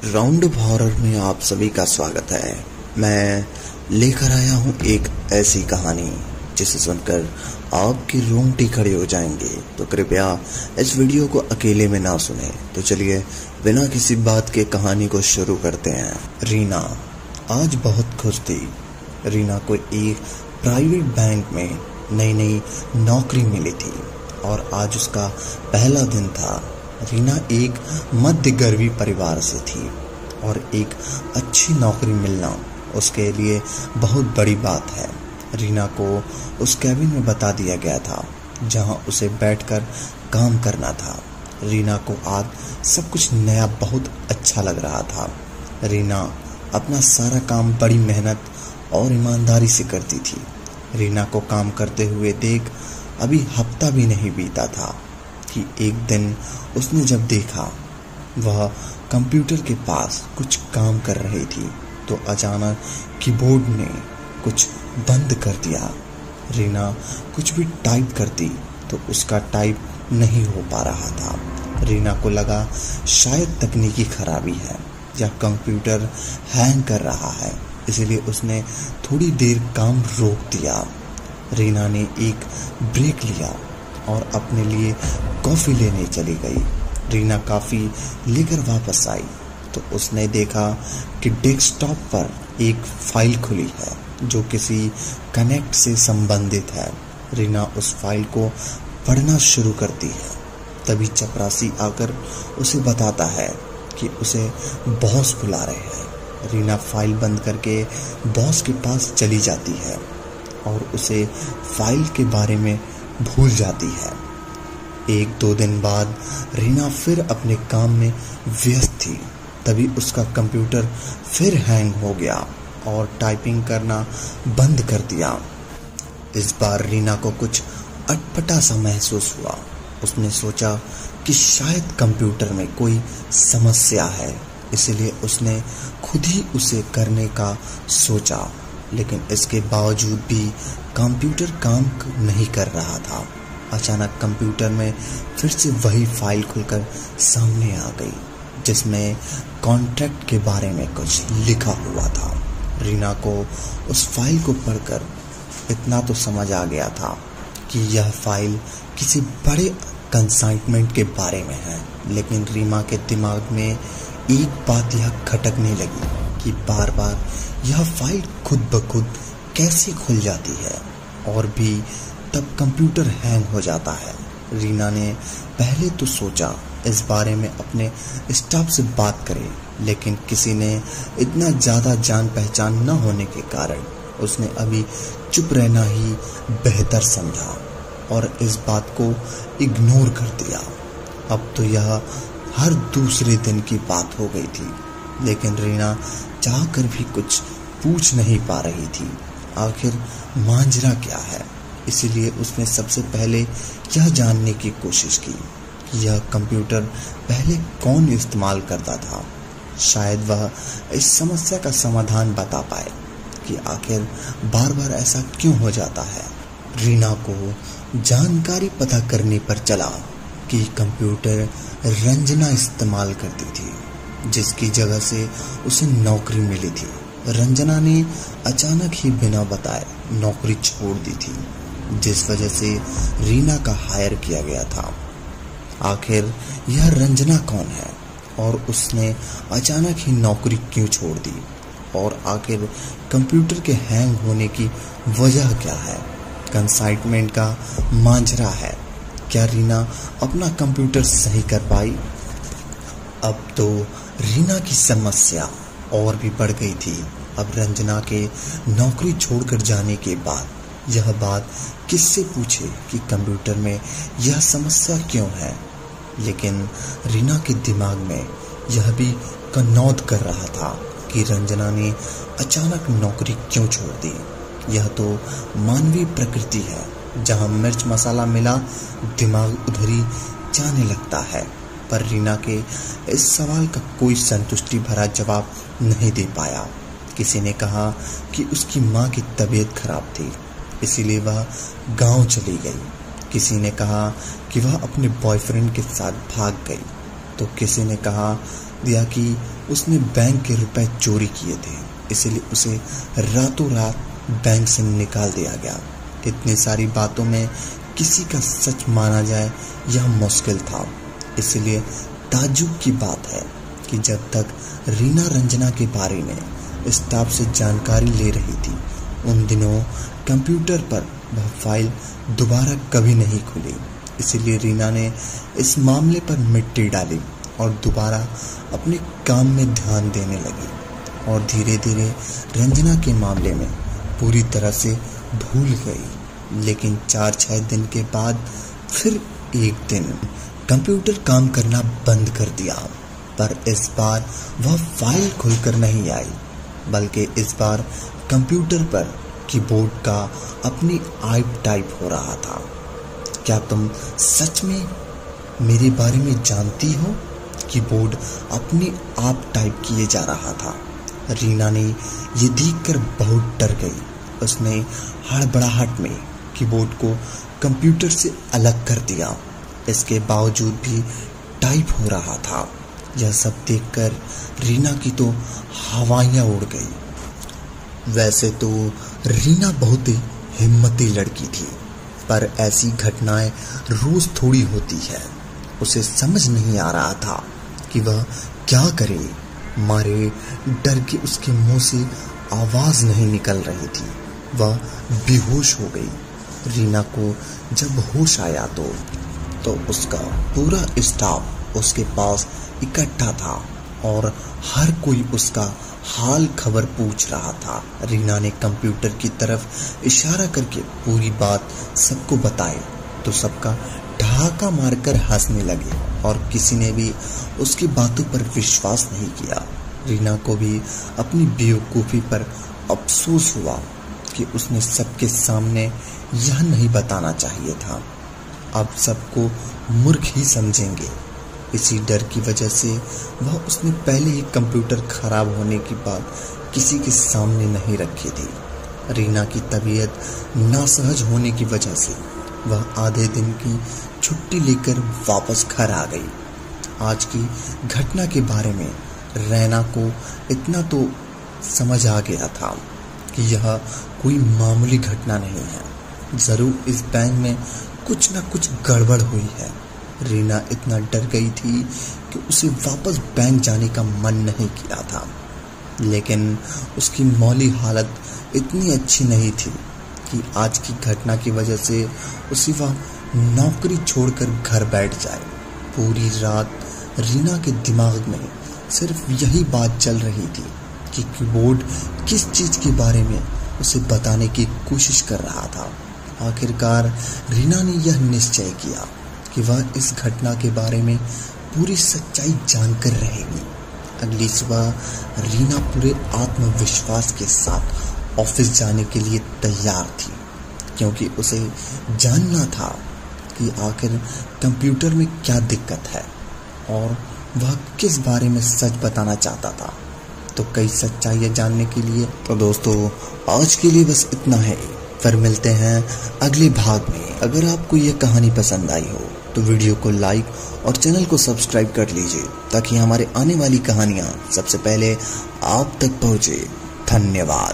Round of horror में आप सभी का स्वागत है। मैं लेकर आया हूँ एक ऐसी कहानी जिसे सुनकर आपके रोंगटे खड़े हो जाएंगे। तो कृपया इस वीडियो को अकेले में ना सुने। तो चलिए बिना किसी बात के कहानी को शुरू करते हैं। रीना आज बहुत खुश थी। रीना को एक प्राइवेट बैंक में नई नौकरी मिली थी और आज उसका पहला दिन था। रीना एक मध्य गर्वी परिवार से थी और एक अच्छी नौकरी मिलना उसके लिए बहुत बड़ी बात है। रीना को उस कैबिन में बता दिया गया था जहां उसे बैठकर काम करना था। रीना को आज सब कुछ नया बहुत अच्छा लग रहा था। रीना अपना सारा काम बड़ी मेहनत और ईमानदारी से करती थी। रीना को काम करते हुए देख अभी हफ्ता भी नहीं बीता था कि एक दिन उसने जब देखा वह कंप्यूटर के पास कुछ काम कर रही थी तो अचानक कीबोर्ड ने कुछ बंद कर दिया। रीना कुछ भी टाइप करती तो उसका टाइप नहीं हो पा रहा था। रीना को लगा शायद तकनीकी खराबी है या कंप्यूटर हैंग कर रहा है, इसलिए उसने थोड़ी देर काम रोक दिया। रीना ने एक ब्रेक लिया और अपने लिए कॉफ़ी लेने चली गई। रीना कॉफ़ी लेकर वापस आई तो उसने देखा कि डेस्कटॉप पर एक फाइल खुली है जो किसी कनेक्ट से संबंधित है। रीना उस फाइल को पढ़ना शुरू करती है। तभी चपरासी आकर उसे बताता है कि उसे बॉस बुला रहे हैं। रीना फाइल बंद करके बॉस के पास चली जाती है और उसे फाइल के बारे में भूल जाती है। एक दो दिन बाद रीना फिर अपने काम में व्यस्त थी। तभी उसका कंप्यूटर फिर हैंग हो गया और टाइपिंग करना बंद कर दिया। इस बार रीना को कुछ अटपटा सा महसूस हुआ। उसने सोचा कि शायद कंप्यूटर में कोई समस्या है, इसलिए उसने खुद ही उसे करने का सोचा। लेकिन इसके बावजूद भी कंप्यूटर काम नहीं कर रहा था। अचानक कंप्यूटर में फिर से वही फाइल खुलकर सामने आ गई जिसमें कॉन्ट्रैक्ट के बारे में कुछ लिखा हुआ था। रीना को उस फाइल को पढ़कर इतना तो समझ आ गया था कि यह फाइल किसी बड़े कंसाइनमेंट के बारे में है। लेकिन रीना के दिमाग में एक बात यह खटकने लगी कि बार बार यह फाइल खुद ब खुद कैसे खुल जाती है और भी तब कंप्यूटर हैंग हो जाता है। रीना ने पहले तो सोचा इस बारे में अपने स्टाफ से बात करे, लेकिन किसी ने इतना ज़्यादा जान पहचान न होने के कारण उसने अभी चुप रहना ही बेहतर समझा और इस बात को इग्नोर कर दिया। अब तो यह हर दूसरे दिन की बात हो गई थी, लेकिन रीना चाहकर भी कुछ पूछ नहीं पा रही थी। आखिर मांजरा क्या है? इसीलिए उसने सबसे पहले यह जानने की कोशिश की कि यह कंप्यूटर पहले कौन इस्तेमाल करता था। शायद वह इस समस्या का समाधान बता पाए कि आखिर बार बार ऐसा क्यों हो जाता है। रीना को जानकारी पता करने पर चला कि कंप्यूटर रंजना इस्तेमाल करती थी, जिसकी जगह से उसे नौकरी मिली थी। रंजना ने अचानक ही बिना बताए नौकरी छोड़ दी थी, जिस वजह से रीना का हायर किया गया था। आखिर यह रंजना कौन है और उसने अचानक ही नौकरी क्यों छोड़ दी और आखिर कंप्यूटर के हैंग होने की वजह क्या है? कंसाइनमेंट का मांजरा है। क्या रीना अपना कंप्यूटर सही कर पाई? अब तो रीना की समस्या और भी बढ़ गई थी। अब रंजना के नौकरी छोड़कर जाने के बाद यह बात किससे पूछे कि कंप्यूटर में यह समस्या क्यों है? लेकिन रीना के दिमाग में यह भी कनौत कर रहा था कि रंजना ने अचानक नौकरी क्यों छोड़ दी। यह तो मानवीय प्रकृति है, जहां मिर्च मसाला मिला दिमाग उधर ही जाने लगता है। पर रीना के इस सवाल का कोई संतुष्टि भरा जवाब नहीं दे पाया। किसी ने कहा कि उसकी माँ की तबीयत खराब थी, इसीलिए वह गांव चली गई। किसी ने कहा कि वह अपने बॉयफ्रेंड के साथ भाग गई, तो किसी ने कहा दिया कि उसने बैंक के रुपए चोरी किए थे, इसलिए उसे रातों रात बैंक से निकाल दिया गया। इतनी सारी बातों में किसी का सच माना जाए यह मुश्किल था। इसलिए ताज्जुब की बात है कि जब तक रीना रंजना के बारे में स्टाफ से जानकारी ले रही थी, उन दिनों कंप्यूटर पर वह फाइल दोबारा कभी नहीं खुली। इसलिए रीना ने इस मामले पर मिट्टी डाली और दोबारा अपने काम में ध्यान देने लगी और धीरे धीरे रंजना के मामले में पूरी तरह से भूल गई। लेकिन 4-6 दिन के बाद फिर एक दिन कंप्यूटर काम करना बंद कर दिया, पर इस बार वह फाइल खुलकर नहीं आई, बल्कि इस बार कंप्यूटर पर कीबोर्ड का अपनी आप टाइप हो रहा था। क्या तुम सच में मेरे बारे में जानती हो? कीबोर्ड अपने आप टाइप किए जा रहा था। रीना ने ये देखकर बहुत डर गई। उसने हड़बड़ाहट में कीबोर्ड को कंप्यूटर से अलग कर दिया। इसके बावजूद भी टाइप हो रहा था। यह सब देखकर रीना की तो हवाइयाँ उड़ गई। वैसे तो रीना बहुत ही हिम्मती लड़की थी, पर ऐसी घटनाएं रोज थोड़ी होती है। उसे समझ नहीं आ रहा था कि वह क्या करे। मारे डर के उसके मुंह से आवाज नहीं निकल रही थी। वह बेहोश हो गई। रीना को जब होश आया तो उसका पूरा स्टाफ उसके पास इकट्ठा था और हर कोई उसका हाल खबर पूछ रहा था। रीना ने कंप्यूटर की तरफ इशारा करके पूरी बात सबको बताई तो सबका ठहाका मारकर हंसने लगे और किसी ने भी उसकी बातों पर विश्वास नहीं किया। रीना को भी अपनी बेवकूफ़ी पर अफसोस हुआ कि उसने सबके सामने यह नहीं बताना चाहिए था। अब सबको मूर्ख ही समझेंगे। इसी डर की वजह से वह उसने पहले ही कंप्यूटर खराब होने की बात किसी के सामने नहीं रखी थी। रीना की तबीयत नासहज होने की वजह से वह आधे दिन की छुट्टी लेकर वापस घर आ गई। आज की घटना के बारे में रैना को इतना तो समझ आ गया था कि यह कोई मामूली घटना नहीं है। ज़रूर इस बैंक में कुछ न कुछ गड़बड़ हुई है। रीना इतना डर गई थी कि उसे वापस बैंक जाने का मन नहीं किया था, लेकिन उसकी मौली हालत इतनी अच्छी नहीं थी कि आज की घटना की वजह से उसे वह नौकरी छोड़कर घर बैठ जाए। पूरी रात रीना के दिमाग में सिर्फ यही बात चल रही थी कि कीबोर्ड किस चीज़ के बारे में उसे बताने की कोशिश कर रहा था। आखिरकार रीना ने यह निश्चय किया कि वह इस घटना के बारे में पूरी सच्चाई जानकर रहेगी। अगली सुबह रीना पूरे आत्मविश्वास के साथ ऑफिस जाने के लिए तैयार थी, क्योंकि उसे जानना था कि आखिर कंप्यूटर में क्या दिक्कत है और वह किस बारे में सच बताना चाहता था। तो कई सच्चाइयाँ जानने के लिए तो दोस्तों आज के लिए बस इतना है। फिर मिलते हैं अगले भाग में। अगर आपको ये कहानी पसंद आई हो तो वीडियो को लाइक और चैनल को सब्सक्राइब कर लीजिए, ताकि हमारे आने वाली कहानियाँ सबसे पहले आप तक पहुँचे। धन्यवाद।